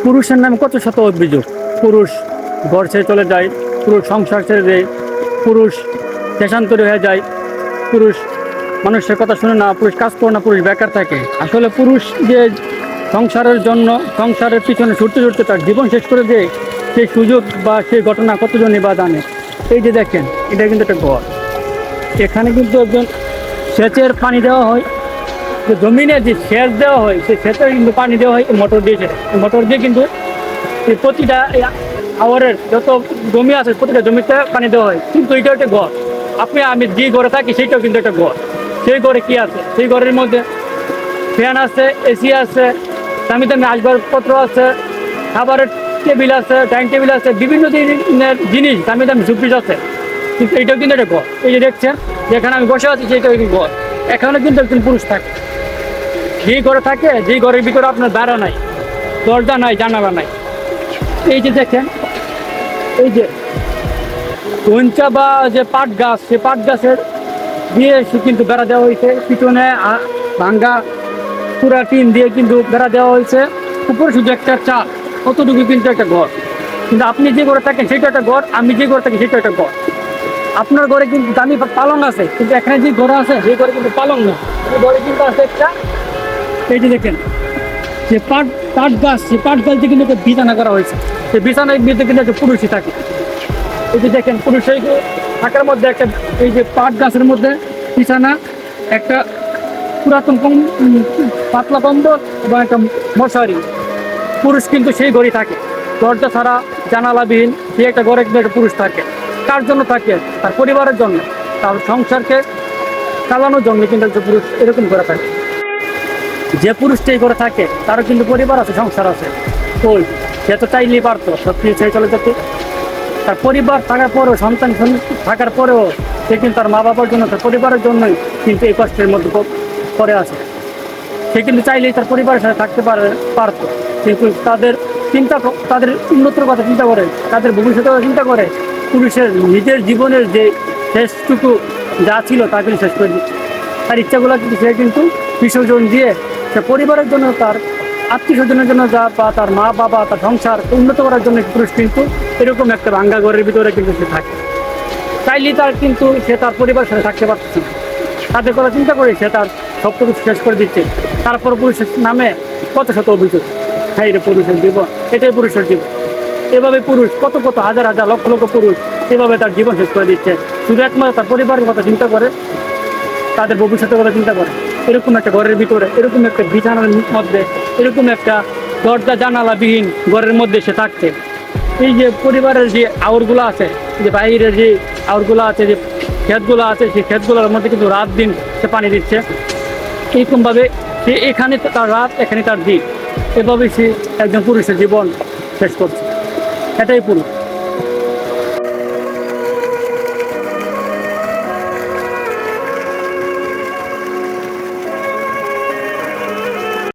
পুরুষের নামে কত শত অভিযোগ। পুরুষ ঘর ছেড়ে চলে যায়, পুরুষ সংসার ছেড়ে দেয়, পুরুষ দেশান্তরী হয়ে যায়, পুরুষ মানুষের কথা শুনে না, পুরুষ কাজ করে না, পুরুষ বেকার থাকে। আসলে পুরুষ যে সংসারের জন্য সংসারের পিছনে ছুটতে ছুটতে তার জীবন শেষ করে দেয়, সেই সুযোগ বা সেই ঘটনা কতজনই বা জানে। এই যে দেখেন, এটা কিন্তু একটা ঘর। এখানে কিন্তু একজন সেচের পানি দেওয়া হয়, যে জমিনে যে সেচ দেওয়া হয় সেই সেচে কিন্তু পানি দেওয়া হয় মোটর দিয়ে। মোটর দিয়ে কিন্তু এই প্রতিটা আওয়ারের যত জমি আছে প্রতিটা জমিতে পানি দেওয়া হয়। কিন্তু এটা একটা ঘর। আমি যে ঘরে থাকি সেইটাও কিন্তু একটা ঘর। সেই ঘরে কি আছে? সেই ঘরের মধ্যে ফ্যান আছে, এসি আছে, দামি দামি আসবাবপত্র আছে, খাবারের টেবিল আছে, ডাইনিং টেবিল আছে, বিভিন্ন ধরনের জিনিস, দামি দামি সুপিস আছে। কিন্তু এইটাও কিন্তু একটা ঘর। এই যে দেখছেন যেখানে আমি বসে আছি সেইটাও কিন্তু ঘর। এখানে কিন্তু একজন পুরুষ থাকে। যেই ঘরে থাকে, যেই ঘরের ভিতরে আপনার দ্বারা নাই, দরজা নাই, জানালা নাই। এই যে দেখেন, এই যে ঘঞ্চা বা যে পাট গাছ, সে পাট গাছের দিয়ে সে কিন্তু বেড়া দেওয়া হয়েছে। পিছনে ভাঙ্গা পুরা টিন দিয়ে কিন্তু বেড়া দেওয়া হয়েছে। উপরে শুধু একটা চাল, কতটুকু কিন্তু একটা ঘর। কিন্তু আপনি যে ঘরে থাকেন সেটা একটা ঘর, আমি যে ঘরে থাকি সেটা একটা ঘর। আপনার ঘরে কিন্তু দামি পালং আছে, কিন্তু এখানে যে ঘর আছে সেই ঘরে কিন্তু পালং না। এই ঘরে কিন্তু আছে একটা, এই যে দেখেন যে পাট গাছ, সেই পাট গাছ দিয়ে কিন্তু একটা বিছানা করা হয়েছে। সেই বিছানার মধ্যে কিন্তু একটা পুরুষই থাকে। এই যে দেখেন পুরুষের থাকার মধ্যে একটা, এই যে পাট গাছের মধ্যে বিছানা, একটা পুরাতন পাতলা কম্বল এবং একটা মশারি। পুরুষ কিন্তু সেই ঘরেই থাকে, দরজা ছাড়া, জানালাবিহীন। সে একটা ঘরে কিন্তু একটা পুরুষ থাকে। কার জন্য থাকে? তার পরিবারের জন্য, তার সংসারকে চালানোর জন্য কিন্তু একটা পুরুষ এরকম করে থাকে। যে পুরুষটা এই ঘরে থাকে তারও কিন্তু পরিবার আছে, সংসার আছে। ওই সে তো চাইলেই পারতো সব কিছু ছেড়ে চলে যেতে। তার পরিবার থাকার পরেও, সন্তান থাকার পরেও সে কিন্তু তার মা বাবার জন্য, তার পরিবারের জন্যই কিন্তু এই কষ্টের মধ্যে পড়ে আছে। সে কিন্তু চাইলেই তার পরিবারের সাথে থাকতে পারতো, কিন্তু তাদের উন্নতির কথা চিন্তা করে, তাদের ভবিষ্যতের কথা চিন্তা করে পুরুষের নিজের জীবনের যে শেষটুকু যা ছিল তা কিন্তু শেষ করে দিচ্ছে। তার ইচ্ছাগুলো কিন্তু সে কিন্তু বিসর্জন দিয়ে সে পরিবারের জন্য, তার আত্মীয় স্বজনের জন্য যা, বা তার মা বাবা, তার সংসার উন্নত করার জন্য পুরুষ কিন্তু এরকম একটা ভাঙ্গা ঘরের ভিতরে কিন্তু সে থাকে। চাইলেই তার কিন্তু সে তার পরিবারের সাথে থাকতে পারতেছে না। তাদের কথা চিন্তা করে সে তার সব কিছু শেষ করে দিচ্ছে। তারপর পুরুষের নামে কত শত অভিযোগ। হ্যাঁ, এটা পুরুষের জীবন, এটাই পুরুষের জীবন। এভাবে পুরুষ কত কত হাজার হাজার লক্ষ লক্ষ পুরুষ এভাবে তার জীবন শেষ করে দিচ্ছে, শুধু একমাত্র তার পরিবারের কথা চিন্তা করে, তাদের ভবিষ্যতের কথা চিন্তা করে। এরকম একটা ঘরের ভিতরে, এরকম একটা বিছানার মধ্যে, এরকম একটা দরজা জানালাবিহীন ঘরের মধ্যে সে থাকছে। এই যে পরিবারের যে আউরগুলো আছে, যে বাইরের যে আউরগুলো আছে, যে ক্ষেতগুলো আছে, সেই ক্ষেতগুলোর মধ্যে কিন্তু রাত দিন সে পানি দিচ্ছে। এইরকমভাবে সে এখানে তার রাত, এখানে তার দিন, এভাবেই সে একজন পুরুষের জীবন শেষ করছে। এটাই পুরুষ।